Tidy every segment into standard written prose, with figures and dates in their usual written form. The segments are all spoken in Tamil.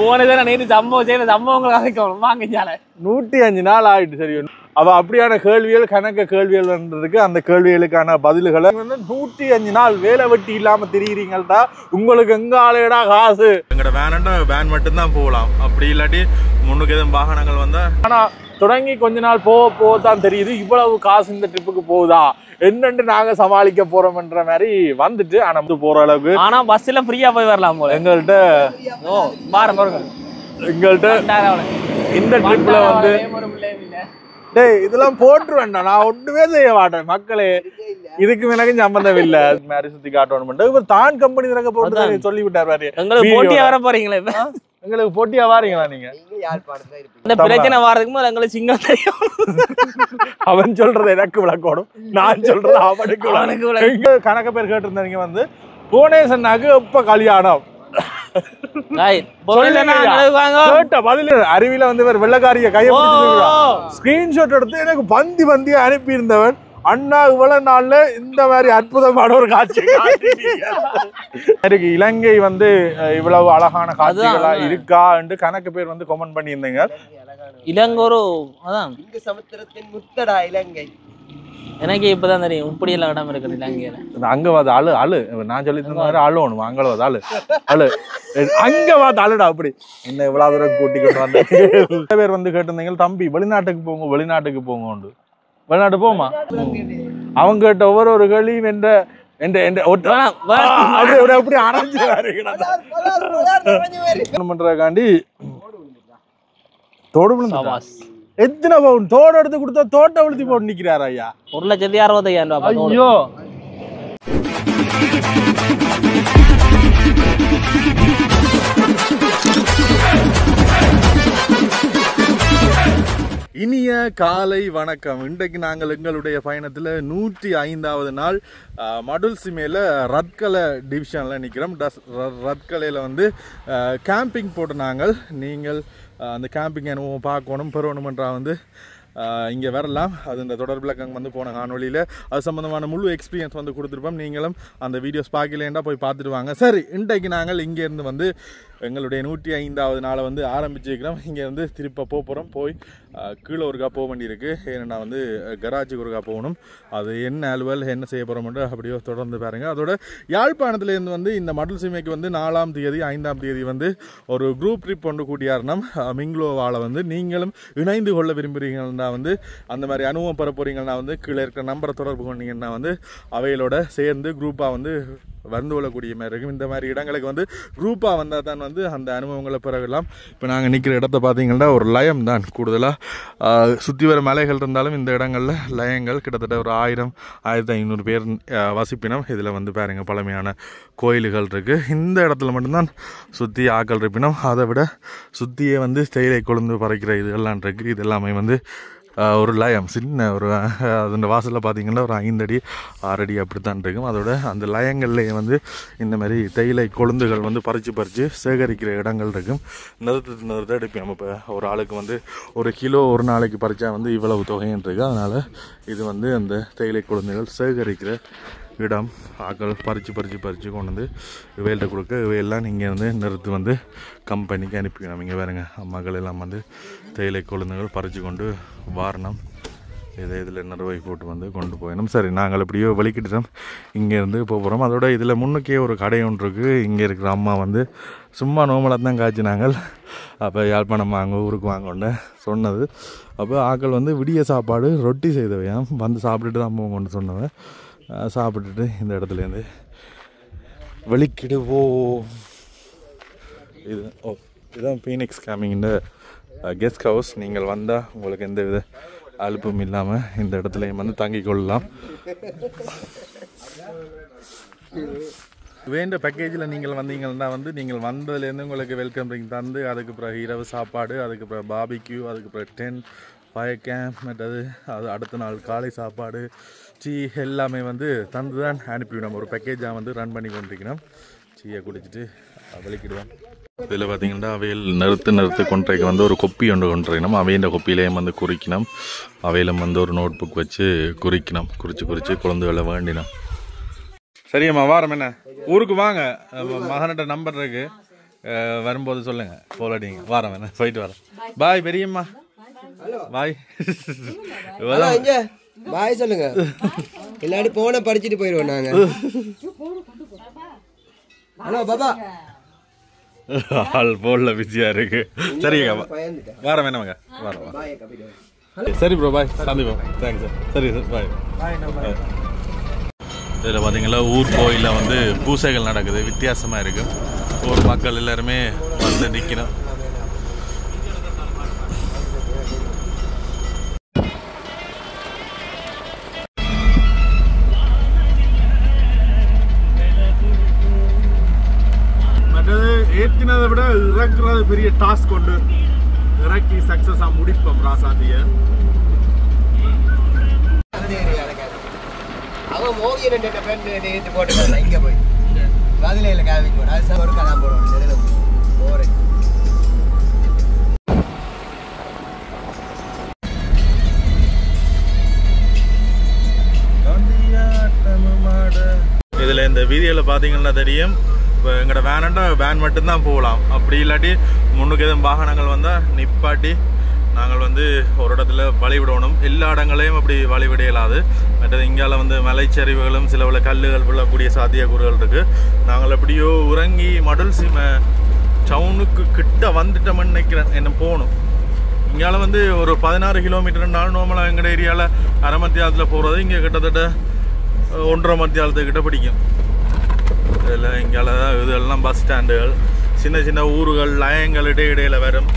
போனதான நேற்று சம்பவம் செய்யற சம்பவங்கள் கதைக்கணும் வாங்கிச்சால 105 நாள் ஆயிட்டு. சரி, அவ அப்படியான கேள்விகள் கணக்க கேள்விகள்ன்றதுக்கு அந்த கேள்விகளுக்கான பதில்களை வந்து 105 நாள் வேலை வெட்டி இல்லாம தெரியுறீங்கள்டா. உங்களுக்கு எங்க ஆலையடா காசு? எங்கட வேன் மட்டும்தான் போகலாம். அப்படி இல்லாட்டி முன்னுக்கு எதுவும் வாகனங்கள் வந்தா. ஆனா தொடங்கி கொஞ்ச நாள் போக தான் தெரியுது இவ்வளவு காசு இந்த ட்ரிப்புக்கு போகுதா என்னன்னு நாங்க சமாளிக்க போறோம்ன்ற மாதிரி வந்துட்டு. ஆனா போற அளவுக்கு ஆனா பஸ்ல ஃப்ரீயா போய் வரலாம் போல எங்கள்கிட்ட. இந்த ட்ரிப்ல வந்து டேய் இதெல்லாம் போட்டு வேண்டாம், நான் ஒண்ணுமே செய்ய மாட்டேன் மக்களே. இதுக்கு எனக்கு சம்பந்தம் இல்ல. மாதிரி சுத்தி காட்டணும் இப்ப தான் கம்பெனி திறக்க போட்டு சொல்லி விட்டாரு. எங்களுக்கு போட்டியா வர போறீங்களா? எங்களுக்கு போட்டியா வாரீங்களா நீங்க? இந்த பிரச்சனை வாரதுக்கு மேல எங்களுக்கு சிங்கம் தெரியும். அவன் சொல்றது எனக்கு விளக்கணும், நான் சொல்றது அவனுக்கு. கணக்க பேர் கேட்டிருந்தீங்க வந்து புவனேஸ்வரனாக்கு எப்ப கல்யாணம் அருவியில வந்து வெள்ளக்காரிய கையை ஸ்கிரீன்ஷாட் எடுத்து எனக்கு பந்தி அனுப்பி இருந்தவன். அண்ணா இவ்வளவு நாள்ல இந்த மாதிரி அற்புதமான ஒரு காட்சி இருக்கு. இலங்கை வந்து இவ்வளவு அழகான காட்சிகளா இருக்கா என்று கணக்கு பேர் வந்து கமெண்ட் பண்ணி இருந்தீங்க. இலங்கை ஒரு அதான் சமுத்திரத்தின் முத்தடா இலங்கை. எனக்கு இப்பதான் தெரியும் இப்படி எல்லாம் இடம் இருக்கு இலங்கையில. அங்க வாது அழு நான் சொல்லி மாதிரி அழுவணும். அங்கே வாது அழு அங்க வாது அழுடா. அப்படி என்ன இவ்வளவு தூரம் கூட்டிக்கிட்டு வந்த பேர் வந்து கேட்டிருந்தீங்க தம்பி வெளிநாட்டுக்கு போங்க வெளிநாட்டு போமா. அவங்க கிட்ட ஒவ்வொரு கேள்வியும் அப்படி அரைஞ்சுக்காண்டி தோடு எத்தனை பவுன் தோடு எடுத்து கொடுத்தா தோட்டை விழுத்தி போட்டு நிக்கிறாரு ஐயா. 1,65,000 ரூபாய். ஐயோ இனிய காலை வணக்கம். இன்றைக்கு நாங்கள் எங்களுடைய பயணத்தில் 105வது நாள் மடுல்சிமேல ரத்கலை டிவிஷனில் நிற்கிறோம். ரத்கலையில் வந்து கேம்பிங் போட்டு நாங்கள் நீங்கள் அந்த கேம்பிங் அனுபவம் பார்க்கணும் பெறணுமென்றா வந்து இங்கே வரலாம். அது இந்த தொடர்பில் வந்து போன காணொலியில் அது சம்மந்தமான முழு எக்ஸ்பீரியன்ஸ் வந்து கொடுத்துருப்போம். நீங்களும் அந்த வீடியோஸ் பார்க்கலேண்டா போய் பார்த்துட்டு வாங்க. சரி, இன்றைக்கு நாங்கள் இங்கேருந்து வந்து எங்களுடைய 105வது நாளை வந்து ஆரம்பிச்சிருக்கிறோம். இங்கேருந்து திருப்ப போகிறோம். போய் கீழே ஒருக்கா போக வேண்டியிருக்கு. ஏன்னா வந்து கராஜுக்கு ஒருக்கா போகணும். அது என்ன அலுவல் என்ன செய்ய போகிறோம்னு அப்படியோ தொடர்ந்து பாருங்கள். அதோட யாழ்ப்பாணத்துலேருந்து வந்து இந்த மடுல்சிமைக்கு வந்து 4ஆம் தேதி 5ஆம் தேதி வந்து ஒரு குரூப் ட்ரிப் ஒன்று கூட்டியாருனோம். மிங்லோவால் வந்து நீங்களும் இணைந்து கொள்ள விரும்புகிறீங்கன்னா வந்து அந்த மாதிரி அனுபவம் பெற போகிறீங்கன்னா வந்து கீழே இருக்கிற நம்பரை தொடர்பு கொண்டீங்கன்னா வந்து அவைகளோட சேர்ந்து குரூப்பாக வந்து வந்து கொள்ளக்கூடிய மாதிரி இருக்கும். இந்த மாதிரி இடங்களுக்கு வந்து குரூப்பாக வந்தால் தான் வந்து அந்த அனுபவங்களை பெறலாம். இப்போ நாங்கள் நிற்கிற இடத்த பார்த்தீங்கன்னா ஒரு லயம் தான். கூடுதலாக சுற்றி வர மலைகள் இருந்தாலும் இந்த இடங்களில் லயங்கள் கிட்டத்தட்ட ஒரு 1000-1500 பேர் வசிப்பினம். இதில் வந்து பாருங்கள் பழமையான கோயில்கள் இருக்குது. இந்த இடத்துல மட்டும்தான் சுற்றி ஆக்கள் இருப்பினம். அதை விட சுற்றியே வந்து தேயிலை கொழுந்து பறைக்கிற இதெல்லாம் இருக்குது. இது எல்லாமே வந்து ஒரு லயம் சின்ன ஒரு அந்த வாசலில் பார்த்தீங்கன்னா ஒரு 5 அடி 6 அடி அப்படித்தான் இருக்கும். அதோட அந்த லயங்கள்லேயே வந்து இந்த மாதிரி தேயிலை கொழுந்துகள் வந்து பறித்து சேகரிக்கிற இடங்கள் இருக்கும். நிறுத்த எடுப்போம். நம்ம இப்போ ஒரு ஆளுக்கு வந்து 1 கிலோ ஒரு நாளைக்கு பறித்தா வந்து இவ்வளவு தொகைன்னு இருக்குது. அதனால் இது வந்து அந்த தேயிலை கொழுந்துகள் சேகரிக்கிற இடம். ஆக்கள் பறித்து கொண்டு வந்து இவையில்கிட்ட கொடுக்க இவையெல்லாம் நீங்கள் வந்து நிறுத்து வந்து கம்பெனிக்கு அனுப்பிக்கணும். இங்கே வேறுங்க மக்கள் எல்லாம் வந்து தேயிலை கொழுந்துகள் பறித்து கொண்டு வாரணம் இதில் நிறுவை போட்டு வந்து கொண்டு போயிடணும். சரி, நாங்கள் எப்படியோ வலிக்கிட்டோம். இங்கேருந்து போகிறோம். அதோட இதில் முன்னுக்கே ஒரு கடை ஒன்று இருக்குது. இங்கே இருக்கிற அம்மா வந்து சும்மா நோமலாக தான் காய்ச்சினாங்கள். அப்போ யாழ்ப்பாணம் வாங்க ஊருக்கு வாங்கன்னு சொன்னது. அப்போ ஆக்கள் வந்து விடிய சாப்பாடு ரொட்டி செய்தவையாம் வந்து சாப்பிட்டுட்டு தான் போங்கன்னு சொன்னவன். சாப்பிட்டுட்டு இந்த இடத்துலேருந்து வெளிக்கிடுவோம். இதுதான் ஃபீனிக்ஸ் கேம்பிங்கின் கெஸ்ட் ஹவுஸ். நீங்கள் வந்தால் உங்களுக்கு எந்த வித அலுப்பும் இல்லாமல் இந்த இடத்துலையும் வந்து தங்கிக் கொள்ளலாம். வேண்ட பேக்கேஜில் நீங்கள் வந்தீங்கன்னா வந்து நீங்கள் வந்ததுலேருந்து உங்களுக்கு வெல்கம் ட்ரிங்க் தந்து அதுக்கு பிறகு இரவு சாப்பாடு, அதுக்கு பிறகு பாபிக்யூ, அதுக்கு பிறகு டென்ட் ஃபயர் கேம்ப், மற்றது அது அடுத்த நாள் காலை சாப்பாடு டீ எல்லாமே வந்து தந்து தான் அனுப்பிவிடும். ஒரு பேக்கேஜாக வந்து ரன் பண்ணி கொண்டிருக்கணும். டீயை குடிச்சிட்டு வெளிக்கிடுவோம். இதில் பார்த்தீங்கன்னா அவையில் நிறுத்து கொன்றைக்கு வந்து ஒரு கொப்பி ஒன்று கொண்டுறணும். அவையின் கொப்பியிலையும் வந்து குறிக்கணும். அவையிலும் வந்து ஒரு நோட் புக் வச்சு குறிக்கணும். குறித்து குழந்தைகளை வேண்டினோம். சரியம்மா வாரம் என்ன ஊருக்கு வாங்க. மகன்கிட்ட நம்பர் இருக்கு. வரும்போது சொல்லுங்க போல் அடிங்க வரேன் வேணா போயிட்டு வரேன் பாய் பெரியம்மா பாய் பாய் சொல்லுங்க இல்லாட்டி போன படிச்சுட்டு போயிடுவோம் நாங்க ஹலோ பாபா ஆள் போன்ல பிஸியா இருக்கு சரிங்க வரேன் வேணாமங்க வரேன் சரி ப்ரோ பாய் சந்திப்போம் தேங்க்ஸ் சார் சரி சார் பாய் பாய் இதில் பார்த்தீங்களா ஊர் கோயிலில் வந்து பூசைகள் நடக்குது வித்தியாசமாக இருக்கு ஊர் மக்கள் எல்லாருமே வந்து நிற்கணும் மற்றது ஏற்றினதை விட இறக்குறது பெரிய டாஸ்க் கொண்டு இறக்கி சக்ஸஸாக முடிப்போம் ராசாந்தியை அவன் மோகியன் என்ற பெண் எடுத்து போட்டு இங்கே போய் பதிலையில் காவிக்கு போட அது ஒரு கலாம் போடுவோம் போற இதில் இந்த வீடியோவில் பார்த்தீங்கன்னா தெரியும் இப்போ எங்களோட வேனண்டா வேன் மட்டும்தான் போகலாம் அப்படி இல்லாட்டி முன்னுக்கு எதுவும் வாகனங்கள் வந்தால் நிப்பாட்டி நாங்கள் வந்து ஒரு இடத்துல வழிவிடணும் எல்லா இடங்களையும் அப்படி வழிவிட இயலாது மற்றது இங்கால வந்து மலைச்சரிவுகளும் சில பல கல்லுகள் விழக்கூடிய சாத்தியக்கூறுகள் இருக்குது நாங்கள் எப்படியோ உறங்கி மடல் சீமை டவுனுக்கு கிட்ட வந்துட்டோம்னு நினைக்கிறேன் என்ன போகணும் இங்கால வந்து ஒரு 16 கிலோமீட்டர்னாலும் நார்மலாக எங்கள் ஏரியாவில் அரை மத்தியாலத்தில் போகிறது இங்கே கிட்டத்தட்ட 1.5 மத்தியாலத்துக்கிட்ட பிடிக்கும் இதில் இங்கால தான் இதெல்லாம் பஸ் ஸ்டாண்டுகள் சின்ன சின்ன ஊர்கள் லயங்கள் இடையிடையில வரும்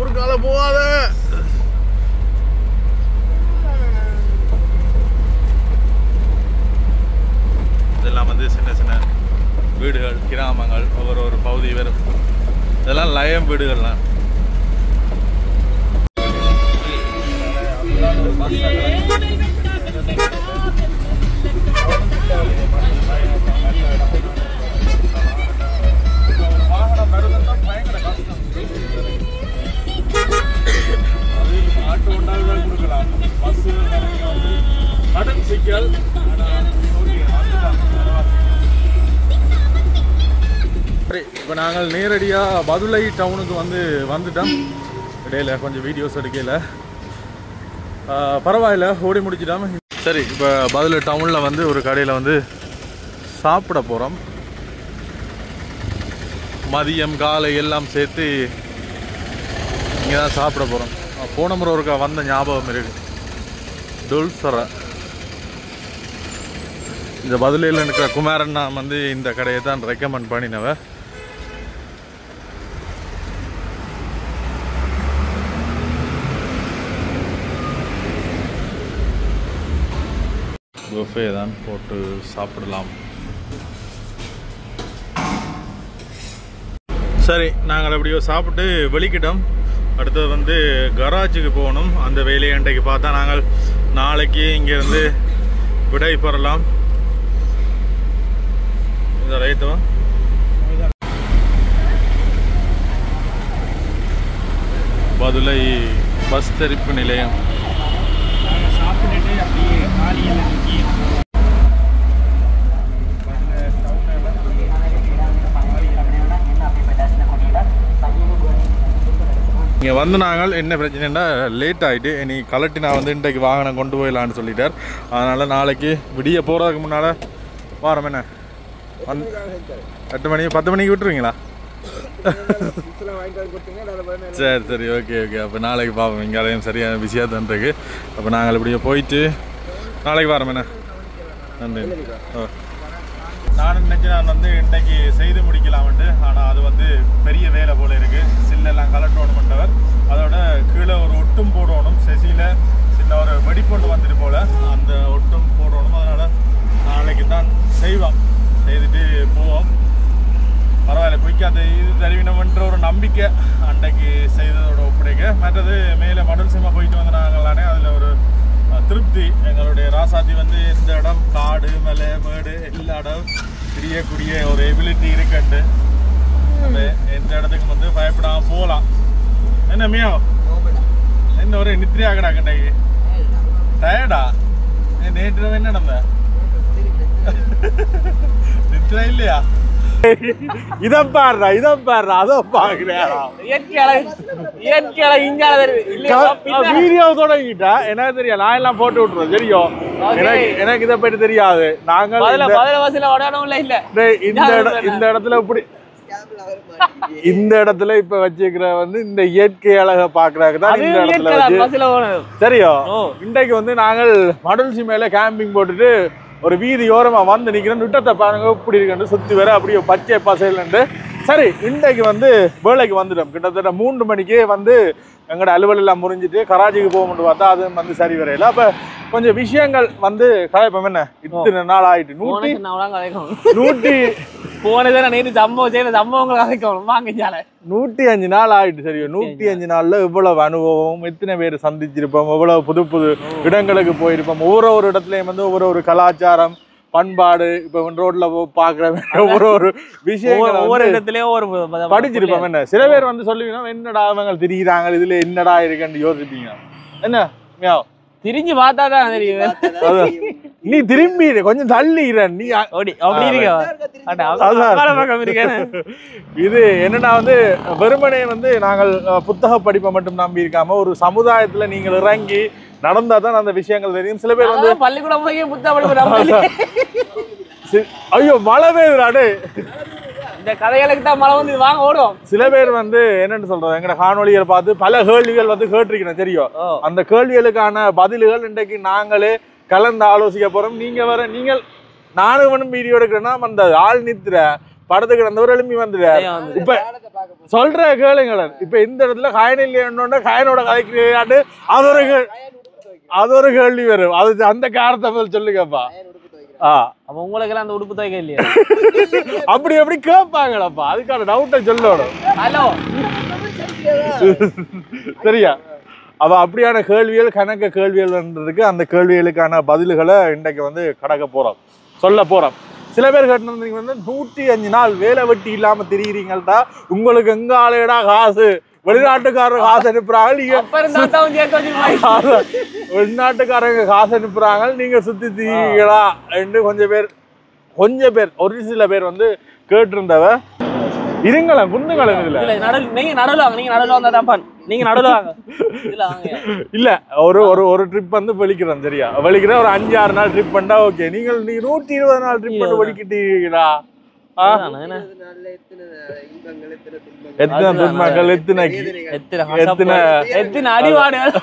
ஒரு கால போகாத இதெல்லாம் வந்து சின்ன சின்ன வீடுகள் கிராமங்கள் ஒவ்வொரு பகுதி வரும் இதெல்லாம் லயம் வீடுகள்லாம் இப்போ நாங்கள் நேரடியாக பதுளை டவுனுக்கு வந்துட்டோம் இடையில கொஞ்சம் வீடியோஸ் எடுக்கல பரவாயில்ல ஓடி முடிச்சிட்டோம் சரி இப்போ பதுளை டவுனில் வந்து ஒரு கடையில் வந்து சாப்பிட போகிறோம் மதியம் காலை எல்லாம் சேர்த்து இங்கே தான் சாப்பிட போகிறோம் போன முறை ஒருக்கா வந்த ஞாபகம் இருக்குது துல்சரை இந்த பதுளையில் இருக்கிற குமாரன் நான் வந்து இந்த கடையை தான் ரெக்கமெண்ட் பண்ணினவ புஃபே தான் போட்டு சாப்பிடலாம் சரி நாங்கள் எப்படியோ சாப்பிட்டு வெளிக்கிட்டோம் அடுத்தது வந்து கராஜுக்கு போகணும் அந்த வேலையை அன்றைக்கு பார்த்தா நாங்கள் நாளைக்கு இங்கேருந்து விடை பெறலாம் இந்த ரைத்தவா பதுளை பஸ் தெரிப்பு நிலையம் சாப்பிட்டுட்டு அப்படியே இங்கே வந்து நாங்கள் என்ன பிரச்சனைன்னா லேட் ஆகிட்டு இனி கலட்டி நான் வந்து இன்றைக்கு வாகனம் கொண்டு போயிடலான்னு சொல்லிட்டார் அதனால் நாளைக்கு விடிய போகிறதுக்கு முன்னால் வாரம் என்ன 8 மணி 10 மணிக்கு விட்டுருவீங்களா சரி சரி ஓகே ஓகே அப்போ நாளைக்கு பார்ப்போம் இங்கே சரியான பிஸியாக தான் இருக்கு அப்போ நாங்கள் இப்படியே போயிட்டு நாளைக்கு வரோம் என்ன நன்றி நான் நினச்சி நான் வந்து இன்றைக்கு செய்து முடிக்கலாம்ட்டு ஆனால் அது வந்து பெரிய வேலை போல் இருக்குது சில்லெல்லாம் கலட்டணும்ன்றவர் அதோட கீழே ஒரு ஒட்டும் போடணும் செசியில் சின்ன ஒரு வெடிப்பொண்டு வந்துட்டு போல் அந்த ஒட்டும் போடணும் அதனால் நாளைக்கு தான் செய்வோம் செய்துட்டு போவோம் பரவாயில்ல குயிக்காக அந்த இது தருவினம்ன்ற ஒரு நம்பிக்கை அன்றைக்கு செய்ததோட ஒப்படைக்க மற்றது மேலே மடல் சிம்மா போயிட்டு வந்து நாங்களானே அதில் ஒரு திருப்தி எங்களுடைய ராசாத்தி வந்து இந்த இடம் காடு மலை மேடு எல்லா இடம் பிரியக்கூடிய ஒரு எபிலிட்டி இருக்குண்டு எந்த இடத்துக்கு வந்து பயப்படாமல் போகலாம் என்ன மியோ என்ன ஒரு நித்திரி ஆகடாங்க இன்றைக்கு டயர்டா நேற்று என்ன நடந்த நித்திரா இல்லையா இத பாருடா அதோ பாக்குறேடா வீடியோ தொடங்கிட்டா எனக்கு தெரியும் நான் எல்லாம் போட்டு விட்டுறேன் தெரியும் எனக்கு இதை பற்றி தெரியாது நாங்கள் இந்த இடத்துல இப்படி இந்த இடத்துல இப்ப வச்சுக்கிற வந்து இந்த இயற்கை அழகை பாக்குறாங்க தான் இந்த இடத்துல தெரியும் இன்றைக்கு வந்து நாங்கள் மடல்சி மேல கேம்பிங் போட்டுட்டு ஒரு வீதியோரமா வந்து நிக்கிறோம் நுட்டத்தை பாருங்க இப்படி இருக்கு சுத்தி வர அப்படியே பச்சை பசையில சரி இன்றைக்கு வந்து வேலைக்கு வந்துட்டோம் கிட்டத்தட்ட 3 மணிக்கே வந்து எங்களோட அலுவல் எல்லாம் முறிஞ்சிட்டு கராச்சிக்கு போகணும்னு பார்த்தா அது வந்து சரி வரையில அப்ப கொஞ்சம் விஷயங்கள் வந்து கலைப்போம் என்ன இத்தனை நாள் ஆயிட்டு 105 நாள் ஆயிட்டு சரியோ 105 நாள்ல இவ்வளவு அனுபவம் எத்தனை பேர் சந்திச்சிருப்போம் எவ்வளவு புது புது இடங்களுக்கு போயிருப்போம் ஒவ்வொரு இடத்துலயும் வந்து ஒவ்வொரு கலாச்சாரம் பண்பாடு இப்ப ரோட்ல பாக்குற ஒரு விஷயங்கள் ஒவ்வொரு இடத்துலயும் ஒரு படிச்சிருப்போம் என்ன சில பேர் வந்து சொல்லுவீங்கன்னா என்னடா அவங்க திரிகிறாங்க இதுல என்னடா இருக்குன்னு யோசிப்பீங்க என்ன திரிஞ்சு பார்த்தாதான் தெரியும் நீ திரும்பி கொஞ்சம் தள்ளிக்கிற நீ இது என்னன்னா வந்து வெறுமனே வந்து நாங்கள் புத்தக படிப்பை மட்டும் நம்பி இருக்காம ஒரு சமுதாயத்துல நீங்கள் இறங்கி நடந்தா தான் அந்த விஷயங்கள் தெரியும் சில பேர் வந்து பள்ளிக்கூடம் போய் புத்தக படிப்பு ஐயோ மழை பெய்யுறாடே இந்த கதைகளுக்கு தான் மழை வந்து வாங்க ஓடும் சில பேர் வந்து என்னன்னு சொல்றோம் எங்க காணொலியை பார்த்து பல கேள்விகள் வந்து கேட்டிருக்கணும் தெரியும் அந்த கேள்விகளுக்கான பதில்கள் இன்றைக்கு நாங்களே கலந்து ஆலோசிக்க போறோம் நீங்கள் நானும் வீடியோ எடுக்கிறேன்னா அந்த ஆள் நித்துற படத்துக்கு அந்த ஒரு எழுப்பி வந்துடுற இப்ப சொல்ற கேளுங்கள இப்ப இந்த இடத்துல காயனில் காயனோட கதைக்கு அது ஒரு கேள்வி வரும் அது அந்த காரணத்தை சொல்லுங்கப்பா அப்ப உங்களுக்கு எல்லாம் அந்த உடுப்பு துவைக்க இல்லையா அப்படி எப்படி கேட்பாங்களப்பா அதுக்கான டவுட்டை சொல்லணும் ஹலோ சரியா அவ அப்படியான கேள்விகள் கணக்க கேள்விகள்ன்றதுக்கு அந்த கேள்விகளுக்கான பதில்களை இன்றைக்கு வந்து கடக்க போறோம் சொல்ல போறோம் சில பேர் கேட்டிருந்தீங்க வந்து 105 நாள் வேலை வெட்டி இல்லாம திரிகிறீங்கள்டா உங்களுக்கு எங்க ஆளையடா காசு வெளிநாட்டுக்காரங்க காசு அனுப்புறாங்க வெளிநாட்டுக்காரங்க காசு அனுப்புறாங்க நீங்க சுத்தி தீங்களா என்று கொஞ்சம் பேர் ஒரு சில பேர் வந்து கேட்டிருந்தவ இருங்களேன் குண்டுங்களேன் இதுல நீங்க நடுவாங்க நீங்க நடுவாங்க இல்ல ஒரு ட்ரிப் வந்து வெளிக்கிறோம் சரியா வெளிக்கிற ஒரு 5-6 நாள் ட்ரிப் பண்ணா ஓகே நீ 120 நாள் ட்ரிப் பண்ணி வெளிக்கிட்டீங்களா எத்தனை துன்பங்கள் எத்தனை அடிபாடுகள்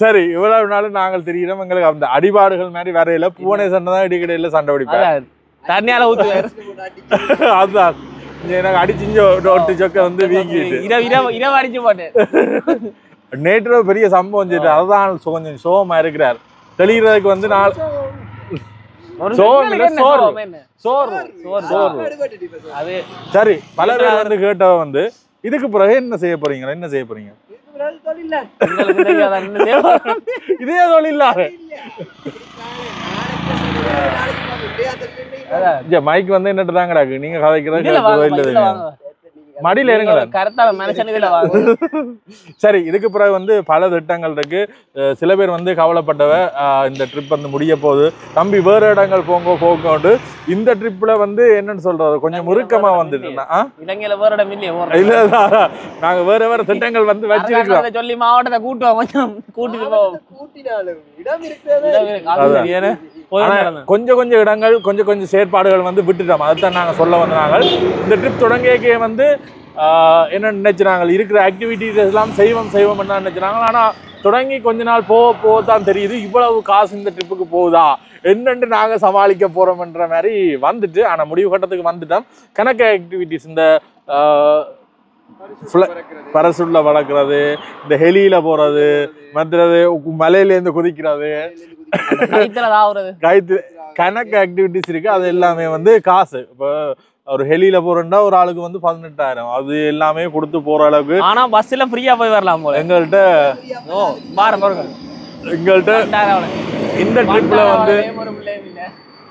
சரி இவ்வளவு நாள் நாங்கள் தெரிகிறோம் எங்களுக்கு அந்த அடிபாடுகள் மாதிரி வரையில பூனை சண்டை தான் இடையில சண்டை பிடிப்பேன் தண்ணியால ஊத்து அதுதான் எனக்கு அடிச்சு ஒட்டு சொக்க வந்து வீங்கிட்டு இரவு அடிச்சு போட்டேன் நேற்று பெரிய சம்பவம் செய்து அதுதான் கொஞ்சம் சோகமா இருக்கிறார் தெளிகிறதுக்கு வந்து சரி பல பேர் வந்து கேட்டவ வந்து இதுக்கு பிறகு என்ன செய்ய போறீங்க இதே தொழில் மைக் வந்து என்னட்டு தான் கிடக்கு நீங்க கதைக்கிறது மடியில இருங்க சரி இதுக்கு பிறகு வந்து பல திட்டங்கள் இருக்கு சில பேர் வந்து கவலைப்பட்டவ இந்த ட்ரிப் வந்து முடிய போகுது தம்பி வேற இடங்கள் போங்கோண்டு இந்த ட்ரிப்ல வந்து என்னன்னு சொல்றது கொஞ்சம் முறுக்கமா வந்துட்டு இல்ல நாங்க வேற திட்டங்கள் வந்து வச்சிருக்கோம் சொல்லி மாவட்டத்தை கொஞ்சம் இடங்கள் கொஞ்சம் செயற்பாடுகள் வந்து விட்டுட்டோம் அதுதான் நாங்க சொல்ல வந்தாங்க இந்த ட்ரிப் தொடங்கிய வந்து என்ன நினைச்சாங்க இருக்கிற ஆக்டிவிட்டிஸ் எல்லாம் செய்வோம் என்ன நினைச்சாங்க ஆனா தொடங்கி கொஞ்ச நாள் போக தான் தெரியுது இவ்வளவு காசு இந்த ட்ரிப்புக்கு போகுதா என்னன்னு நாங்க சமாளிக்க போறோம்ன்ற மாதிரி வந்துட்டு ஆனா முடிவு கட்டத்துக்கு வந்துட்டோம் கணக்கு ஆக்டிவிட்டிஸ் இந்த பரசுள்ள வளர்க்கறது இந்த ஹெலியில போறது மற்றது மலையில இருந்து குதிக்கிறது கணக்கு ஆக்டிவிட்டிஸ் இருக்கு அது எல்லாமே வந்து காசு இப்போ ஒரு ஹெலியில போறோம்னா ஒரு ஆளுக்கு வந்து 18,000 அது எல்லாமே கொடுத்து போற அளவுக்கு ஆனா பஸ்ல ஃப்ரீயா போய் வரலாம் போல எங்கள்கிட்ட இந்த ட்ரிப்ல வந்து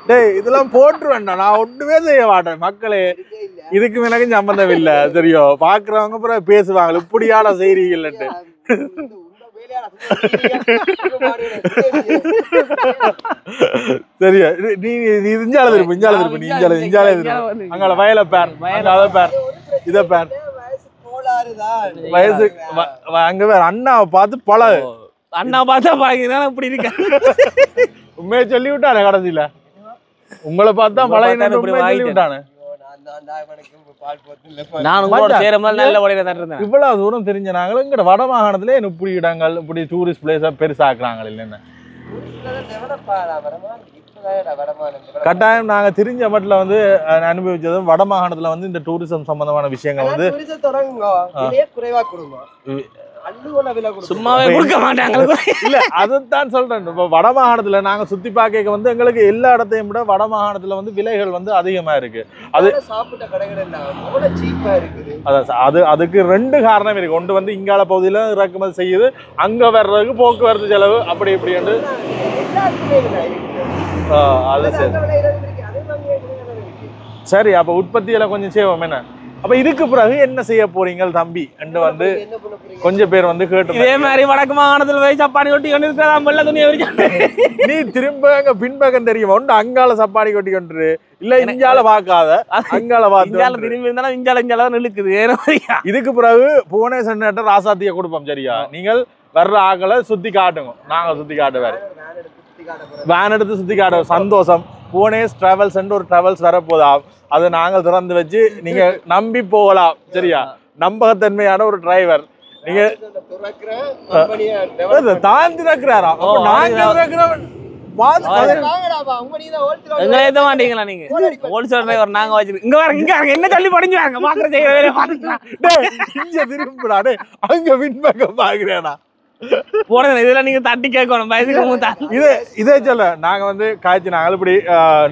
டேய் இதெல்லாம் போட்டு வேண்டாம் நான் ஒண்ணுமே செய்ய மாட்டேன் மக்களே இதுக்கு எனக்கு சம்பந்தம் இல்லை தெரியும் பாக்குறவங்க அப்புறம் பேசுவாங்க இப்படியாட செய்றீங்கள்ட்டு சரியா நீ நீ இஞ்சால திருப்பு நீ இஞ்சால திருப்பு அங்கால வயல பேர் அங்கால பேர் இத பேர் வயசு அங்க வேற அண்ணாவை பார்த்து பழகு அண்ணா பார்த்தா பழகிறா இப்படி இருக்க உண்மையை சொல்லி விட்டானே கடைசியில உங்களை பார்த்தா பழகினு சொல்லி விட்டானே இவ்வளவு தூரம் தெரிஞ்ச நாங்களும் இங்க வட மாகாணத்திலே இப்படி இடங்கள் இப்படி டூரிஸ்ட் பிளேஸா பெருசாக்குறாங்க இல்லைன்னு கட்டாயம் நாங்க தெரிஞ்ச மட்டும் வந்து அனுபவிச்சதும் வட மாகாணத்துல வந்து இந்த டூரிசம் சம்பந்தமான விஷயங்கள் வந்து குறைவா கொடுங்க சும்மாவே கொடுக்க மாட்டாங்க இல்ல அதான் சொல்றேன் இப்ப வட மாகாணத்துல நாங்க சுத்தி பார்க்க வந்து எங்களுக்கு எல்லா இடத்தையும் விட வட மாகாணத்துல வந்து விலைகள் வந்து அதிகமா இருக்கு அது சாப்பிட்ட கடைகள் எல்லாம் சீப்பா இருக்குது அது அதுக்கு ரெண்டு காரணம் இருக்கு ஒன்று வந்து இங்கால பகுதியில இறக்குமதி செய்யுது அங்க வர்றதுக்கு போக்குவரத்து செலவு அப்படி இப்படி என்று அது சரி சரி அப்ப உற்பத்தியில கொஞ்சம் செய்வோம் என்ன அப்ப இதுக்கு பிறகு என்ன செய்ய போறீங்க தம்பி என்று வந்து கொஞ்சம் பேர் வந்து கேட்டு இதே மாதிரி வடக்கு மாகாணத்துல போய் சப்பாடி கொட்டி கொண்டு இருக்கலாம் வெள்ள துணியை நீ திரும்ப அங்க பின்பக்கம் தெரியும் ஒன்று அங்கால சப்பாடி கொட்டி கொண்டு இல்ல இஞ்சால பாக்காத அங்கால பார்த்து திரும்பி இருந்தாலும் இஞ்சால நிலுக்குது இதுக்கு பிறகு புவனேஸ்வரன் ராசாத்திய கொடுப்போம் சரியா நீங்கள் வர்ற ஆக்களை சுத்தி காட்டுங்க நாங்க சுத்தி காட்டுவாரு வேன் எடுத்து சுத்தி காட்டுவோம் சந்தோஷம் புவனேஸ் டிராவல்ஸ் ஒரு டிராவல்ஸ் வரப்போதா அதை நாங்கள் திறந்து வச்சு நீங்க நம்பி போகலாம் சரியா நம்பகத்தன்மையான ஒரு டிரைவர் நீங்க தான் திறக்கிறாரா மாட்டீங்களா நீங்க ஹோல்சேல் டிரைவர் நாங்க வச்சிருக்கோம் இங்க வர இங்க என்ன சொல்லி படிஞ்சாங்க பாக்குற செய்யற வேலையை பாத்துக்கலாம் திரும்பிடா அங்க பின்பக்கம் பாக்குறேனா போனது இதெல்லாம் நீங்க தட்டி கேட்கணும் பயத்துக்கு இதே சொல்ல நாங்க வந்து காய்ச்சி நாங்கள் இப்படி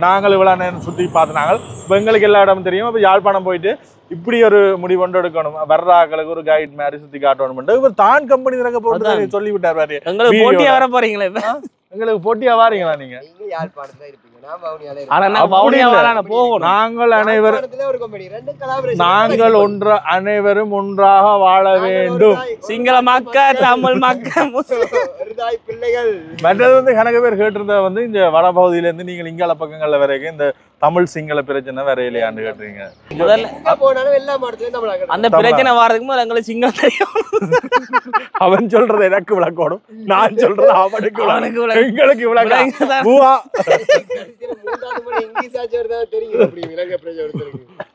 நாங்கள் இவ்வளவு நேரம் சுத்தி பார்த்தாங்க இப்போ எங்களுக்கு எல்லா இடமும் தெரியும் இப்போ யாழ்ப்பாணம் போயிட்டு இப்படி ஒரு முடிவு கொண்டு எடுக்கணும் வர்ற ஆக்களுக்கு ஒரு கைட் மாதிரி சுத்தி காட்டணும் இவர் தான் கம்பெனி திறக்க போட்டு சொல்லி விட்டார் பாரு எங்களுக்கு போட்டியா வர போறீங்களா இப்ப எங்களுக்கு போட்டியா வாரீங்களா நீங்க நாங்கள் அனைவரும் ஒன்றாக வாழ வேண்டும் சிங்கள மக்கள் தமிழ் மக்கள் பிள்ளைகள் மற்றது வந்து கணக்கு பேர் கேட்டிருந்தா வந்து இந்த வட பகுதியில இருந்து நீங்கள் இங்கால பக்கங்கள்ல வரைக்கும் இந்த தமிழ் சிங்கள பிரச்சனை வேற இல்லையான்னு கேட்டுறீங்க அந்த பிரச்சனை வாரதுக்கு முதல்ல எங்களுக்கு சிங்களம் தெரியும் அவன் சொல்றது எனக்கு விளக்கணும் நான் சொல்றது அவனுக்கு எங்களுக்கு விளக்கம்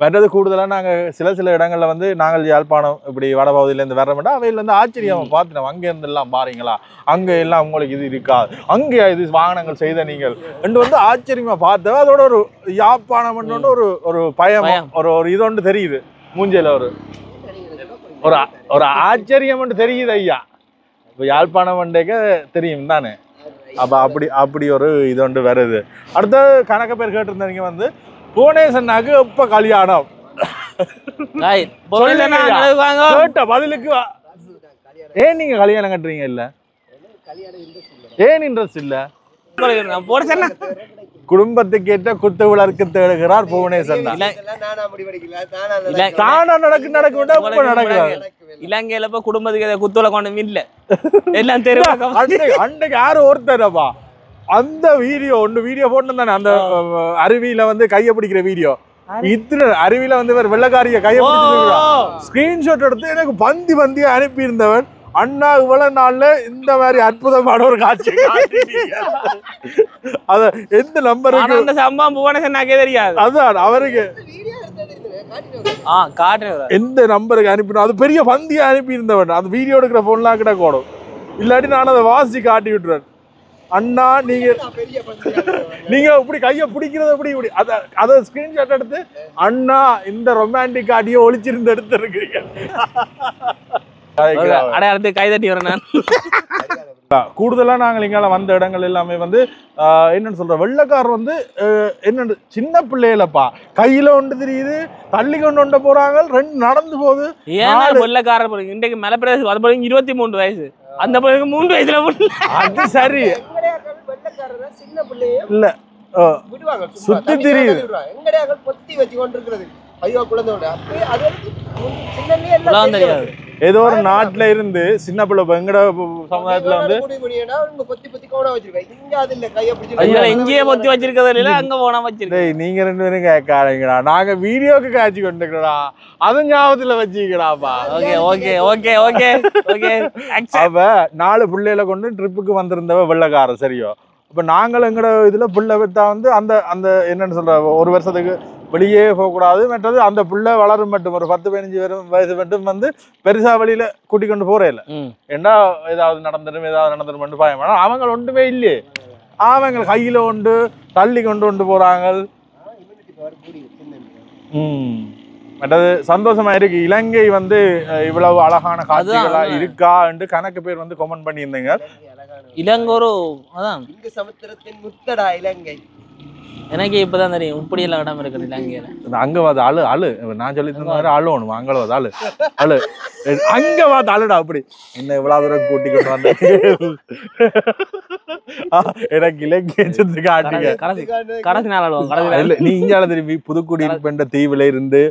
மற்றது கூடுதலா நாங்க சில இடங்கள்ல வந்து நாங்கள் யாழ்ப்பாணம் இப்படி வட பகுதியில இருந்து வர மாட்டோம் அவையில இருந்து ஆச்சரியம் பார்த்துட்டோம் அங்க இருந்து எல்லாம் பாருங்களா அங்க எல்லாம் உங்களுக்கு இது இருக்காது அங்கே இது வாகனங்கள் செய்த நீங்கள் என்று வந்து ஆச்சரியமா பார்த்தவ அதோட ஒரு யாழ்ப்பாணம் ஒரு ஒரு பயம் ஒரு இது ஒன்று தெரியுது மூஞ்சையில ஒரு ஆச்சரியம் ஒன்று தெரியுது ஐயா இப்ப யாழ்ப்பாணம் வண்டேக்க தெரியும் தானே அப்ப அப்படி ஒரு இது ஒன்று வருது அடுத்த கணக்க பேர் கேட்டிருந்தீங்க வந்து புவனேஸ்வரனுக்கு எப்ப கல்யாணம் கேட்ட பதிலுக்கு ஏன் நீங்க கல்யாணம் கட்டுறீங்க இல்ல ஏன் இன்ட்ரெஸ்ட் இல்ல குடும்பத்துக்கு ஏற்ற குத்து விளக்கு தேடுகிறார் புவனேஸ்வரன் இலங்கையில இப்ப குடும்பத்துக்கு குத்துல கொண்டு இல்ல எல்லாம் தெரியும் அன்றைக்கு யாரு ஒருத்தரப்பா அந்த வீடியோ வீடியோ போட்டு தானே அந்த அருவியில வந்து கைய பிடிக்கிற வீடியோ இத்தனை அருவியில வந்து வெள்ளக்காரிய கைய பிடிச்சிருக்கா ஸ்கிரீன்ஷாட் எடுத்து எனக்கு பந்தி அனுப்பி இருந்தவன் அண்ணா இவ்வளவு நாள்ல இந்த மாதிரி அற்புதமான ஒரு காட்சி அத எந்த நம்பருக்கு அந்த சம்பவம் புவனேஸ்வரனுக்கே தெரியாது அதான் அவருக்கு எந்த நம்பருக்கு அனுப்பினோம் அது பெரிய பந்தியா அனுப்பி இருந்தவன் அந்த வீடியோ எடுக்கிற போன்லாம் கிட்ட கூடும் இல்லாட்டி நான் அதை வாசி காட்டி விட்டுறேன் அண்ணா நீங்க இப்படி கைய பிடிக்கிறது இப்படி அதை ஸ்கிரீன்ஷாட் எடுத்து அண்ணா இந்த ரொமான்டிக் ஆடியோ ஒளிச்சிருந்து எடுத்து இருக்கிறீங்க அடையாளத்தை கைதட்டி வரேன் கூடுதலா நாங்கள் இங்கால வந்த இடங்கள் எல்லாமே வந்து என்னன்னு சொல்ற வெள்ளக்கார் வந்து என்ன சின்ன பிள்ளைகளப்பா கையில ஒன்று தெரியுது தள்ளி கொண்டு போறாங்க ரெண்டு நடந்து போகுது ஏன் வெள்ளக்கார இன்றைக்கு மலை பிரதேசம் அது பிறகு 23 வயசு அந்த பிறகு 3 வயசுல அது சரி இல்ல சுத்தி தெரியுது பொத்தி வச்சு கொண்டிருக்கிறது ஐயோ குழந்தை ஏதோ ஒரு நாட்டுல இருந்து சின்ன பிள்ளை எங்கட சமுதாயத்துல வந்து இங்கேயே பொத்தி வச்சிருக்கிறது இல்ல அங்க போனா வச்சிருக்கேன். நீங்க 2 பேரும் கேட்காதீங்கடா, நாங்க வீடியோக்கு காட்சி கொண்டுக்கிறா அது ஞாபகத்துல வச்சுக்கடாப்பா. Okay okay okay okay okay. அவ 4 பிள்ளைகளை கொண்டு ட்ரிப்புக்கு வந்திருந்தவ வெள்ளக்கார சரியோ. அப்ப நாங்கள் எங்கட இதுல பிள்ளை பெத்தா வந்து அந்த அந்த என்னன்னு சொல்ற ஒரு வருஷத்துக்கு வெளியே போகக்கூடாது. மற்றது அந்த பிள்ளை வளரும் மட்டும் ஒரு 10-15 வயசு மட்டும் வந்து பெருசா வெளியில கூட்டி கொண்டு போறே இல்லை. ஏன்னா ஏதாவது நடந்துடும் பயம். ஆனா அவங்க ஒன்றுமே இல்லையே, அவங்க கையில கொண்டு தள்ளி கொண்டு போறாங்க. மற்றது சந்தோஷமா இருக்கு. இலங்கை வந்து இவ்வளவு அழகான காட்சிகளா இருக்கா என்று கணக்கு பேர் வந்து கமெண்ட் பண்ணியிருந்தீங்க. இலங்கை ஒரு அதான் சமுத்திரத்தின் முத்தடா இலங்கை. எனக்கு இப்பதான் தெரியும் இப்படி எல்லாம் இடம் இருக்குது இலங்கையில. அங்க வாது அழு நான் சொல்லி தந்த மாதிரி அழுவணும். அங்கே வாது அழு அங்க வாது அழுடா. அப்படி என்ன இவ்வளவு தூரம் கூட்டிக்கிட்டு வந்தேன். எனக்கு இலங்கையை சுத்தி காட்டுங்க. கடைசி நாள் அழுவோம். இல்ல நீ இங்கால திரும்பி புதுக்குடியிருப்பு தீவுல இருந்து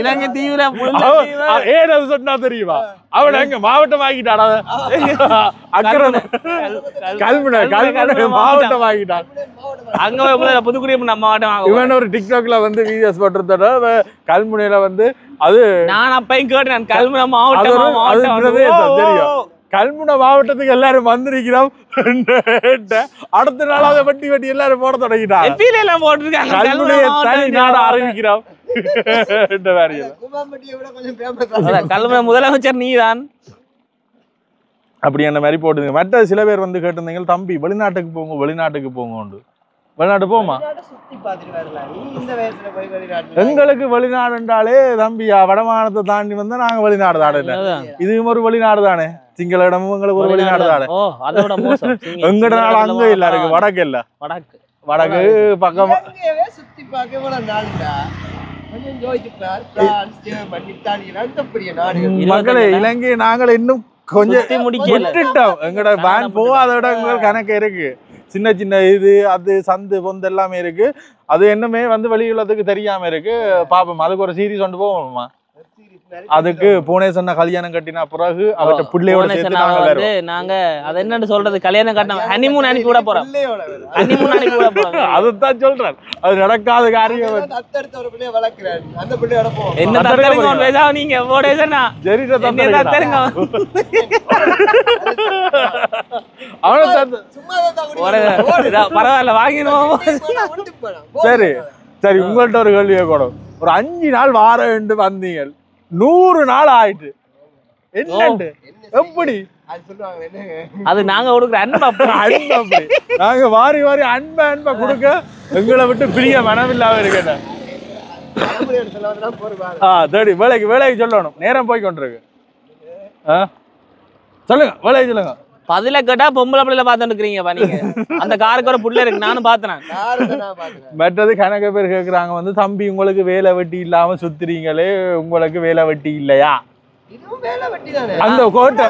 இலங்கை தீவுல ஏன் அது சொன்னா தெரியுமா? அவன் எங்க மாவட்டம் ஆகிட்டான். மாவட்டம் ஆகிட்டான். அங்க புதுக்குடியிருப்பு நம்ம மாவட்டம். இவன் ஒரு டிக்டாக்ல வந்து வீடியோஸ் போட்டிருந்தோட கல்முனையில வந்து அது நான் அப்பையும் கேட்டேன். கல்முனை மாவட்டம் தெரியும். கல்முனை மாவட்டத்துக்கு எல்லாரும் வந்திருக்கிறோம். அடுத்த நாள் அதை வெட்டி எல்லாரும் போட தொடங்கிட்டாங்க. கல்முனையை தனி நாடு அறிவிக்கிறோம். கல்முனை முதலமைச்சர் நீதான் அப்படி என்ன மாதிரி போட்டுங்க. மற்ற சில பேர் வந்து கேட்டிருந்தீங்க, தம்பி வெளிநாட்டுக்கு போங்க. வெளிநாட்டு போமா? எங்களுக்கு வெளிநாடு என்றாலே தம்பியா வடமானத்தை தாண்டி வந்தா நாங்க வெளிநாடு தானே. இதுவும் ஒரு வெளிநாடு தானே. சிங்கள இடமும் எங்களுக்கு ஒரு வெளிநாடு தானே. எங்கட நாள் அங்க இல்ல இருக்கு. வடக்கு இல்ல, வடக்கு பக்கம் சுத்தி மக்களே. இலங்கை நாங்கள் இன்னும் கொஞ்சம் விட்டுட்டோம். எங்கட வேன் போகாத இடங்கள் கணக்கு இருக்கு. சின்ன சின்ன இது அது சந்து பொந்து எல்லாமே இருக்கு. அது என்னமே வந்து வெளியுள்ளதுக்கு தெரியாம இருக்கு. பாப்போம், அதுக்கு ஒரு சீரிஸ் கொண்டு போவோமா? அதுக்கு பூனேசன்ன கல்யாணம் கட்டினா பிறகு அவட்ட பிள்ளையோட சேர்த்து நாங்க அது என்னன்னு சொல்றது, கல்யாணம் கட்டினா ஹனிமூன் அனுப்பி விட போறோம். ஹனிமூன் அனுப்பி விட போறோம். அதுதான் சொல்றேன், அது நடக்காத காரியம். என்ன தத்தருங்க பேசா நீங்க போடேசனா சரிடா தத்தருங்க. பரவாயில்ல வாங்கிடுவோம். சரி சரி, உங்கள்கிட்ட ஒரு கேள்வியை கூட. ஒரு 5 நாள் வார வேண்டு வந்தீங்க, 100 நாள் ஆயிட்டு. என்ன எப்படி அது நாங்க கொடுக்குற அன்பா? நாங்க வாரி வாரி அன்பா கொடுக்க எங்களை விட்டு பிரிய மனமில்லாம இருக்கேன். சரி, வேலைக்கு சொல்லணும். நேரம் போய் கொண்டிருக்கு. சொல்லுங்க, வேலைக்கு சொல்லுங்க. பதில கேட்டா பொம்பளை பிள்ளைல பாத்துட்டு இருக்கீங்க நீங்க. அந்த காருக்கு ஒரு புள்ள இருக்கு, நானும் பாத்தேன். மற்றது கணக்கு பேர் கேக்குறாங்க வந்து, தம்பி உங்களுக்கு வேலை வெட்டி இல்லாம சுத்துறீங்களே, உங்களுக்கு வேலை வெட்டி இல்லையா? அந்த கோட்டை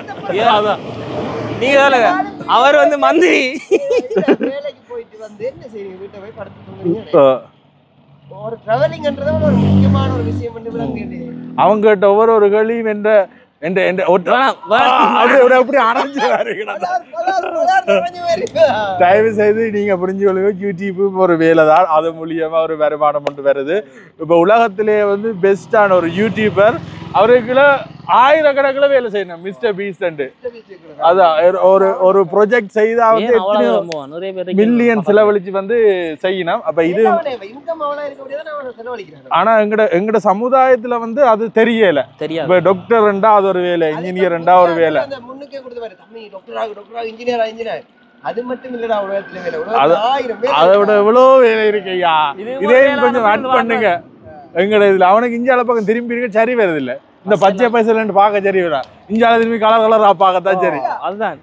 நீங்க சொல்லுங்க. அவர் வந்து மந்திரி. வேலைக்கு போயிட்டு வந்து என்ன செய்வீங்க? வீட்டை போய் படுத்து ஒரு டிராவலிங்ன்றது ஒரு முக்கியமான ஒரு விஷயம் வந்து விளங்குது. அவங்க கிட்ட ஒவ்வொரு கேள்வியும் என்ற தயவு செய்து நீங்க புரிஞ்சுக்கொள்ளுங்க. யூடியூப் ஒரு வேலை தான், அது மூலியமா ஒரு வருமானம் கொண்டு வருது. இப்ப உலகத்திலேயே வந்து பெஸ்டான ஒரு யூடியூபர், அவருக்குள்ள 1000கணக்கில் வேலை செய்யணும். மிஸ்டர் பீஸ்ட் அதான் ஒரு ப்ரொஜெக்ட் செய்தா வந்து மில்லியன் செலவழிச்சு வந்து செய்யணும். அப்ப இது ஆனா எங்கட சமுதாயத்துல வந்து அது தெரியல. இப்ப டாக்டர் ரெண்டா அது ஒரு வேலை, இன்ஜினியர் ரெண்டா ஒரு வேலை. அது மட்டும் இல்லடா, அதை விட எவ்வளவு வேலை இருக்கு ஐயா. இதே கொஞ்சம் ஆட் பண்ணுங்க எங்கட இதுல. அவனுக்கு இந்தியால பக்கம் திரும்பி இருக்க சரி வருது இல்ல. இந்த பச்சை பைசா பார்க்க சரி வரா, இந்தியால திரும்பி கலர் கலரா பார்க்கத்தான் சரி. அதுதான்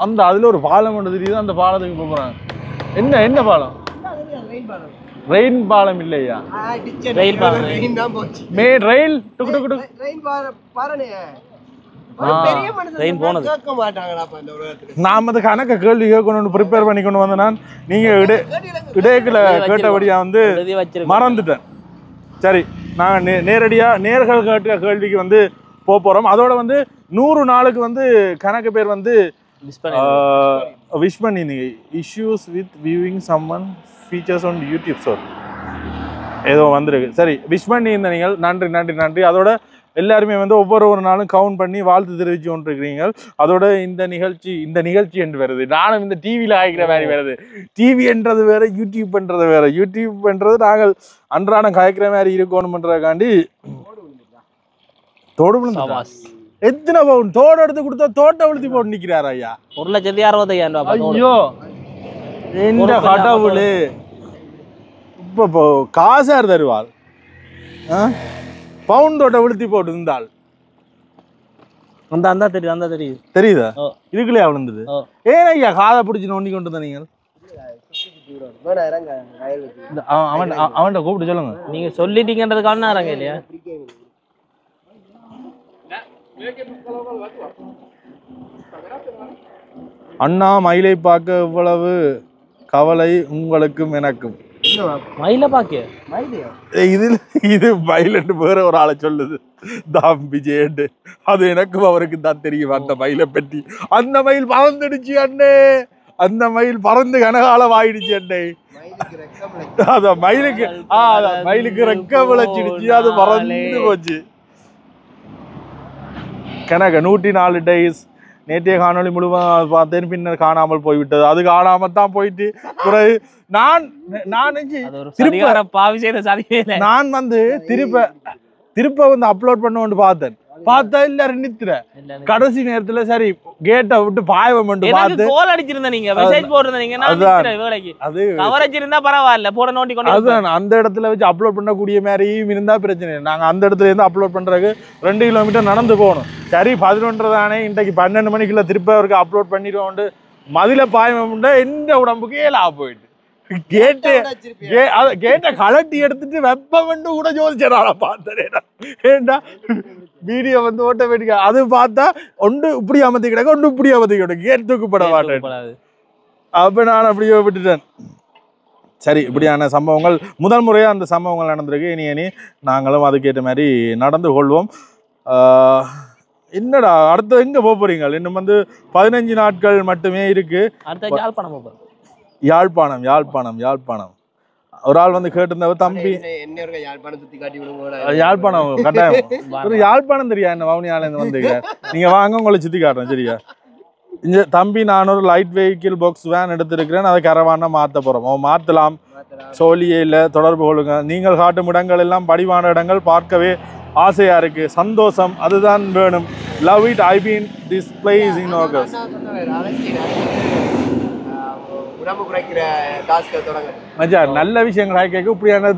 அந்த அதுல ஒரு பாலம் ஒன்று தெரியுது, அந்த பாலத்துக்கு போறாங்க. என்ன பாலம்? ரெயின் பாலம் இல்லையா? ரயில் பாலம். ரயில் டுக் டுக் டுக் பெரிய ட்ரெயின் மனுஷன் போனது. கேட்க மாட்டாங்கடா அப்ப இந்த உலகத்துல. நாம் அது கணக்க கேள்வி கேட்கணும்னு ப்ரிப்பேர் பண்ணி கொண்டு வந்தேன் நான். நீங்கள் இடையில கேட்டபடியாக வந்து எழுதி வச்சிருக்கோம். மறந்துட்டேன். சரி, நாங்கள் நேரடியாக நேர்கள் கேட்ட கேள்விக்கு வந்து போகிறோம். அதோட வந்து 100 நாளுக்கு வந்து கணக்கு பேர் வந்து விஷ் பண்ணிருந்தீங்க. Issues with viewing summon features on YouTube show ஏதோ வந்திருக்கு. சரி, விஷ் பண்ணியிருந்த நீங்கள் நன்றி நன்றி நன்றி. அதோட எல்லாருமே வந்து ஒவ்வொரு நாளும் கவுண்ட் பண்ணி வாழ்த்து தெரிவித்து கொண்டிருக்கிறீங்க. அதோட இந்த நிகழ்ச்சி என்று வருது. நானும் இந்த டிவியில் ஆகிக்கிற மாதிரி வருது. டிவி என்றது வேற, யூடியூப் என்றது வேற. யூடியூப் என்றது நாங்கள் அன்றாடம் காய்க்கிற மாதிரி இருக்கணும்ன்றதுக்காண்டி தோடு விழுந்து எத்தனை பவுன் தோடு எடுத்து கொடுத்தா தோட்டை விழுத்தி போட்டு நிற்கிறார் ஐயா. 1,60,000 ஐயோ எந்த கடவுளே, இப்போ காசார் தருவாள் பவுன் தோட்டை விழுத்தி போட்டு இருந்தாள். அந்த தெரியுது தெரியுதா? இதுக்குள்ளே விழுந்தது. ஏன் ஐயா காதை பிடிச்சி நோண்டி கொண்டு வந்த நீங்கள்? அவன்கிட்ட கூப்பிட்டு சொல்லுங்க. நீங்க சொல்லிட்டீங்கன்றதுக்கான இறங்க இல்லையா? அண்ணா மயிலை பார்க்க இவ்வளவு கவலை உங்களுக்கும் எனக்கும். மயில பாக்க இது மயிலன்னு வேற ஒரு ஆளை சொல்லுது விஜயண்டு. அது எனக்கும் அவருக்கு தான் தெரியும் அந்த மயிலை பற்றி. அந்த மயில் பறந்துடுச்சு அண்ணே, அந்த மயில் பறந்து கனகாலம் ஆயிடுச்சு அண்ணே. அத மயிலுக்கு ரெக்க விளைச்சிடுச்சு, அது பறந்து போச்சு. கணக்கு 104 days. நேற்றைய காணொலி முழுவதும் பார்த்தேன், பின்னர் காணாமல் போய்விட்டது. அது காணாமல் தான் போயிட்டு பிறகு நான் வந்து திருப்ப வந்து அப்லோட் பண்ண பார்த்தேன். பார்த்தா எல்லாரும் நித்துற கடைசி நேரத்துல சரி கேட்டை விட்டு பாயவம் பார்த்து கோல் அடிச்சிருந்த நீங்க மெசேஜ் போட்டிருந்தீங்க. அது கவரேஜ் இருந்தா பரவாயில்ல, போட நோண்டி கொண்டு அதுதான் அந்த இடத்துல வச்சு அப்லோட் பண்ணக்கூடிய மாதிரியும் இருந்தா பிரச்சனை. நாங்க அந்த இடத்துல இருந்து அப்லோட் பண்றதுக்கு 2 கிலோமீட்டர் நடந்து போகணும். சரி 11 தானே, இன்றைக்கு 12 மணிக்குள்ள திருப்ப அவருக்கு அப்லோட் பண்ணிடுவோம். மதில பாயவம் எந்த உடம்புக்கு ஏலா போயிட்டு கேட்ட கலட்டி எடுத்துட்டு வெப்பம் கூட ஜோதிச்சார பார்த்தேன். ஏண்டா வீடியோ வந்து ஆட்டோமேட்டிக்கா அது பார்த்தா ஒன்று இப்படி அமர்த்தி கிடக்க, ஒன்று இப்படி அமர்த்தி கிடக்கு, கேட் தூக்கப்பட மாட்டேன். அப்ப நான் அப்படியே விட்டுட்டேன். சரி, இப்படியான சம்பவங்கள் முதல் முறையா அந்த சம்பவங்கள் நடந்திருக்கு. இனி நாங்களும் அதுக்கேற்ற மாதிரி நடந்து கொள்வோம். என்னடா அடுத்த எங்க போறீங்க? இன்னும் வந்து 15 நாட்கள் மட்டுமே இருக்கு. யாழ்ப்பாணம் ஒரு ஆள் வந்து கேட்டிருந்தவர், தம்பி யாழ்ப்பாணம் கட்டாயம் ஒரு யாழ்ப்பாணம் தெரியா என்ன வவுனியாலேருந்து வந்து நீங்க வாங்க உங்களை சுத்தி காட்டுறேன். சரியா? இந்த தம்பி நான் ஒரு லைட் வெஹிக்கிள் பாக்ஸ் வேன் எடுத்திருக்கிறேன், அதை கரவான மாற்ற போறோம். மாற்றலாம், சோழியில தொடர்பு கொள்ளுங்க. நீங்கள் காட்டும் இடங்கள் எல்லாம் படிவான இடங்கள், பார்க்கவே ஆசையா இருக்கு, சந்தோஷம், அதுதான் வேணும். Love it, I been this place in August. நல்ல விஷயங்கள் கேட்க, இப்படியான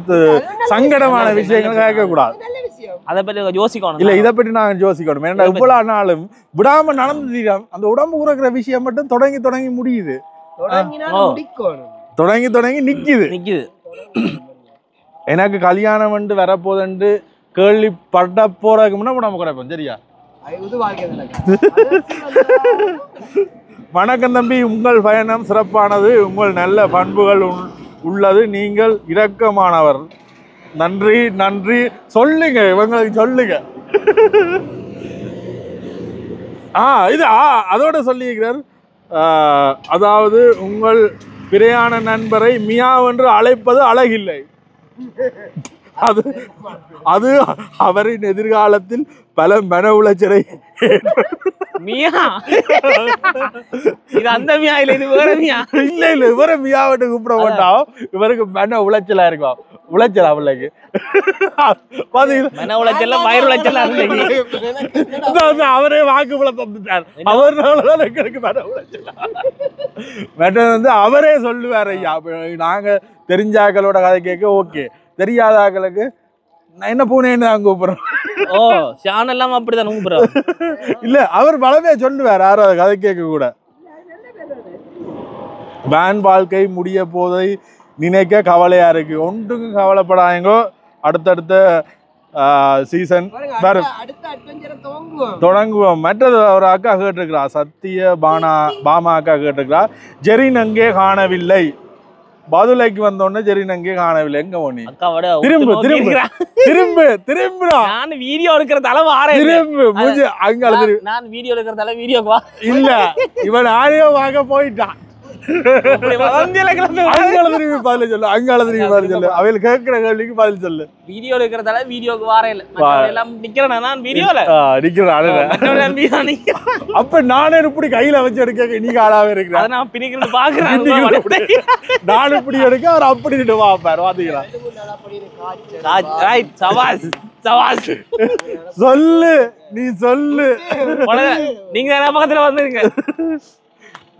சங்கடமான விஷயங்கள் கேட்க கூடாது. அதை பத்தி யோசிக்கணும். இல்ல, இதை பற்றி நாங்க யோசிக்கணும். ஏன்னா இவ்வளவு நாளும் விடாம நடந்து அந்த உடம்பு குறைக்கிற விஷயம் மட்டும் தொடங்கி முடியுது, தொடங்கி நிக்குது. எனக்கு கல்யாணம் வந்து வரப்போதுண்டு கேள்விப்பட்ட போறதுக்கு முன்னாடி உடம்பு குறைப்போம். சரியா? வணக்கம் தம்பி, உங்கள் பயணம் சிறப்பானது, உங்கள் நல்ல பண்புகள் உள்ளது, நீங்கள் இரக்கமானவர். நன்றி சொல்லுங்க, இவங்களுக்கு சொல்லுங்க. அதோட சொல்லியிருக்கிறார். அதாவது உங்கள் பிரயாண நண்பரை மியாவ் என்று அழைப்பது அழகில்லை. அது அவரின் எதிர்காலத்தில் பல மன உளைச்சலை. அந்த மியா இல்ல, இது வேற மியா. இல்ல இவர மியாவிட்டு கூப்பிட மாட்டோம், இவருக்கு மன உளைச்சலா இருக்கும். உளைச்சல் அவளுக்கு மன உளைச்சல், வயிறு உளைச்சல். அவரே வாக்குப்புல தந்துட்டார். அவர்னாலதான் எங்களுக்கு மன உளைச்சல். மற்றது வந்து அவரே சொல்லுவார். ஐயா, நாங்க தெரிஞ்சாக்களோட கதை கேட்க ஓகே, தெரியாத ஆக்களுக்கு நான் என்ன பூனேன்னு தான் கூப்பிடுறோம். ஓ, ஷான் எல்லாம் அப்படிதான் கூப்பிடுறோம். இல்ல, அவர் பலமே சொல்லுவார். யாரும் கதை கேட்க கூட. வேன் வாழ்க்கை முடிய போதை நினைக்க கவலையா இருக்கு. ஒன்றுக்கும் கவலைப்படாதீங்கோ. அடுத்தடுத்த சீசன் பாருங்க, அடுத்த அட்வென்ச்சரை தொடங்குவோம். மற்றது ஒரு அக்கா கேட்டிருக்கிறா, சத்திய பாமா அக்கா கேட்டிருக்கிறா, ஜெரின் அங்கே காணவில்லை. பதுளைக்கு வந்தோடனே ஜெரின் அங்கே காணவில்லை. எங்க போனி? திரும்புறா. நான் வீடியோ எடுக்கிற தலை வாரேன். நான் வீடியோ எடுக்கிற தலை வீடியோக்கு இல்ல, இவன் ஆடியோ வாங்க போயிட்டான். பதில் சொல்லு, அங்கால திரும்பி பதில் சொல்லு. அவையில கேட்கிற கேள்விக்கு பதில் சொல்லு. வீடியோ எடுக்கிறதால வீடியோக்கு வாரையில எல்லாம் நிக்கிறேன். நான் வீடியோல நிக்கிறேன். அப்ப நானே இப்படி கையில வச்சு எடுக்க நீங்க ஆளாவே இருக்கிற. நான் பின்னிக்கிறது பாக்குறேன். நான் இப்படி எடுக்க அவர் அப்படி பாப்பாரு. பாத்தீங்களா? சொல்லு, நீ சொல்லு. நீங்க பக்கத்துல வந்துருங்க.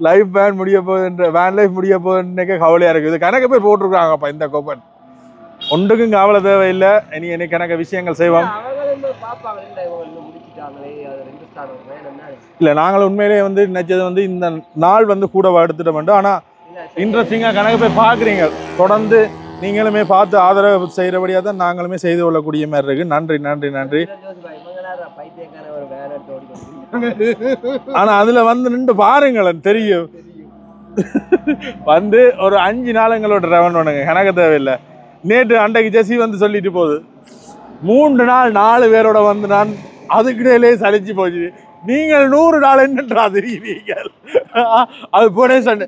லைஃப் வேன் முடிய போகுதுன்ற, வேன் லைஃப் முடிய போகுதுன்னு கவலையா இருக்குது. கணக்கு பேர் போட்டிருக்காங்கப்பா இந்த கோப்பன். ஒன்றுக்கும் கவலை தேவையில்லை. இனி எனக்கு கணக்கு விஷயங்கள் செய்வோம். இல்ல, நாங்களும் உண்மையிலேயே வந்து நினைச்சது வந்து இந்த நாள் வந்து கூட எடுத்துட்டோம். ஆனா இன்ட்ரெஸ்டிங்கா கணக்கு பேர் பாக்குறீங்க. தொடர்ந்து நீங்களுமே பார்த்து ஆதரவு செய்யறபடியா தான் நாங்களுமே செய்து கொள்ளக்கூடிய மாதிரி இருக்கு. நன்றி நன்றி நன்றி. ஆனா அதுல வந்து நின்று பாருங்களேன், தெரியும். வந்து ஒரு 5 நாள் எங்களோட ரெவன் பண்ணுங்க, கணக்கு தேவையில்லை. நேற்று அன்றைக்கு ஜெசி வந்து சொல்லிட்டு போகுது, 3 நாள் 4 பேரோட வந்து நான் அதுக்கிடையிலே சலிச்சு போச்சு. நீங்கள் 100 நாள் என்னன்றா தெரியுவீங்க. அது போனே சண்டை,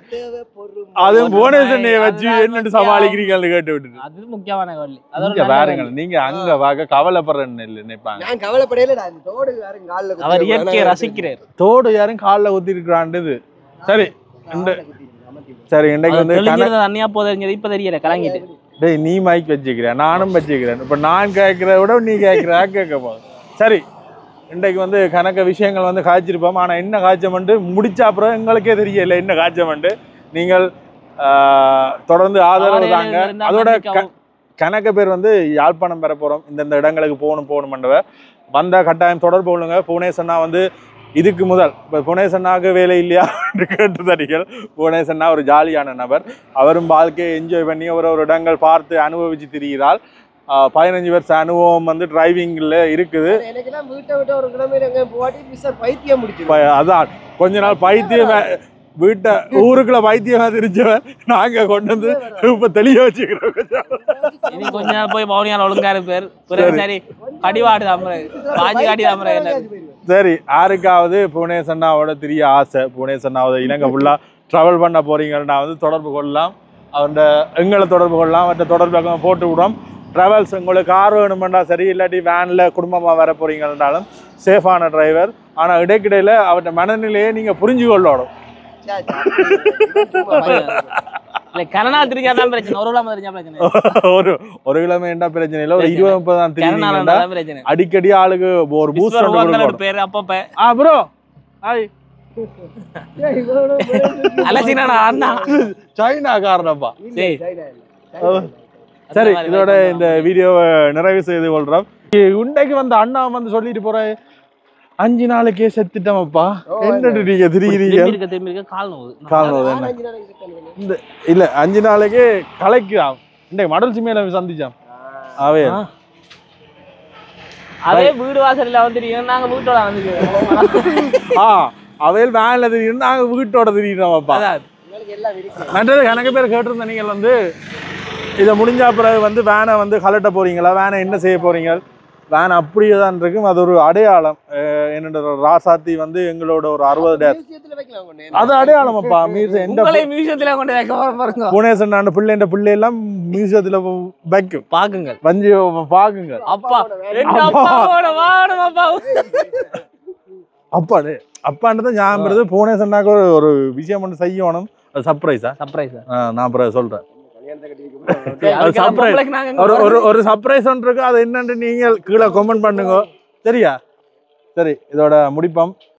அது போனே சண்டையை வச்சு என்னன்னு சமாளிக்கிறீங்கன்னு கேட்டு விட்டு. அது முக்கியமான கேள்வி. அங்க பாருங்கள், நீங்க அங்க வாங்க கவலைப்படுறேன்னு இல்லை நினைப்பாங்க. நான் கவலைப்படையில தோடு யாரும் கால்ல அவர் இயற்கையை ரசிக்கிறார். தோடு யாரும் காலில் ஊத்தி இருக்கிறான்றது. சரி, சரி, இன்றைக்கு வந்து தண்ணியா போதும் இப்ப தெரியல கலங்கிட்டு. டேய், நீ மைக் வச்சுக்கிறேன், நானும் வச்சுக்கிறேன். இப்ப நான் கேட்கிறத விட நீ கேட்கிற கேட்க போதும். சரி, இன்றைக்கு வந்து கணக்க விஷயங்கள் வந்து காய்ச்சிருப்போம். ஆனால் என்ன காய்ச்சமெண்டு முடிச்ச அப்புறம் எங்களுக்கே தெரியல என்ன காய்ச்சமெண்டு. நீங்கள் தொடர்ந்து ஆதரவு தாங்க. அதோட கணக்க பேர் வந்து யாழ்ப்பாணம் பெற போகிறோம். இந்தந்த இடங்களுக்கு போகணுமன்றவ வந்தால் கட்டாயம் தொடர்பு கொள்ளுங்க. புவனேசன்னா வந்து இதுக்கு முதல் இப்போ புவனேசன்னாவுக்கு வேலை இல்லையா என்று கேட்டுதடிகள். புவனேசன்னா ஒரு ஜாலியான நபர். அவரும் வாழ்க்கையை என்ஜாய் பண்ணி ஒரு இடங்கள் பார்த்து அனுபவிச்சு திரிகிறாள். 15 வருஷம் அனுபவம் வந்து டிரைவிங்ல இருக்குது. அதான் கொஞ்ச நாள் பைத்தியம், வீட்டை ஊருக்குள்ள பைத்தியமா தெரிஞ்சவன் நாங்க கொண்டு வந்து இப்ப தெளிய வச்சுக்கிறோம். கொஞ்ச நாள் போய் பவுனியால் ஒழுங்கா இருப்பார். சரி, யாருக்காவது புவனேசன்னாவோட தெரிய ஆசை, புவனேசன்னாவோட இலங்கை ஃபுல்லா டிராவல் பண்ண போறீங்கன்னா வந்து தொடர்பு கொள்ளலாம். அவன் எங்களை தொடர்பு கொள்ளலாம். அவர்கிட்ட தொடர்பு போட்டு விடுறோம். ட்ராவல்ஸ் உங்களுக்கு கார் வேணுமெண்டா சரி, இல்லாட்டி வேனில் குடும்பமாக வர போறீங்கன்னாலும் சேஃபான டிரைவர். ஆனால் இடைக்கிடையில் அவர்கிட்ட மனநிலையை நீங்கள் புரிஞ்சு கொள்ளணும். ஒரு கிலோமீட்டர் என்ன பிரச்சனை இல்லை, ஒரு 20-30 தான் தெரியும். அடிக்கடி ஆளுக்கு ஒரு பூஸ்டர் ப்ரோ. சைனா காரணப்பா. சரி, இதோட இந்த வீடியோவை நிறைவு செய்து கொள்றோம். உண்டைக்கு வந்த அண்ணா வந்து சொல்லிட்டு போற 5 நாளைக்கே செத்துட்டோம்ப்பா. என்னட்டு நீங்க திரிகிறீங்க? கால் நோவு இல்ல, 5 நாளைக்கே கலைக்கலாம். இன்றைக்கு மடல் சிமையில சந்திச்சோம். அதே வீடு வாசல்ல வந்துருக்கோம், நாங்க வீட்டோட வந்துருக்கோம். அவையில் வேன்ல தெரியும், நாங்க வீட்டோட தெரியுறோம்ப்பா. நன்றது கணக்கு பேர் கேட்டிருந்த நீங்கள் வந்து இதை முடிஞ்ச பிறகு வந்து வேனை வந்து கலட்ட போறீங்களா, வேனை என்ன செய்ய போறீங்க, வேன் அப்படியே தான் இருக்கும். அது ஒரு அடையாளம். என்னோட ராசாத்தி வந்து எங்களோட ஒரு 60 டேஸ் அது அடையாளம் அப்பா. புவனேசன் பிள்ளை எல்லாம் மியூசியத்துல வைக்கும். பாக்குங்க, வஞ்சி பாக்குங்க. அப்பா அப்பாடு அப்பான்றதான் ஞாபகம். புவனேசன்னாக்கு ஒரு விஷயம் ஒன்று செய்யணும். சர்ப்ரைஸா? சர்ப்ரைஸா? நான் அப்புறம் சொல்றேன். ஒரு சர்ப்ரைஸ் ஒன்று இருக்கு. அது என்னன்னு நீங்க கீழே கமெண்ட் பண்ணுங்க. சரியா? சரி, இதோட முடிப்போம்.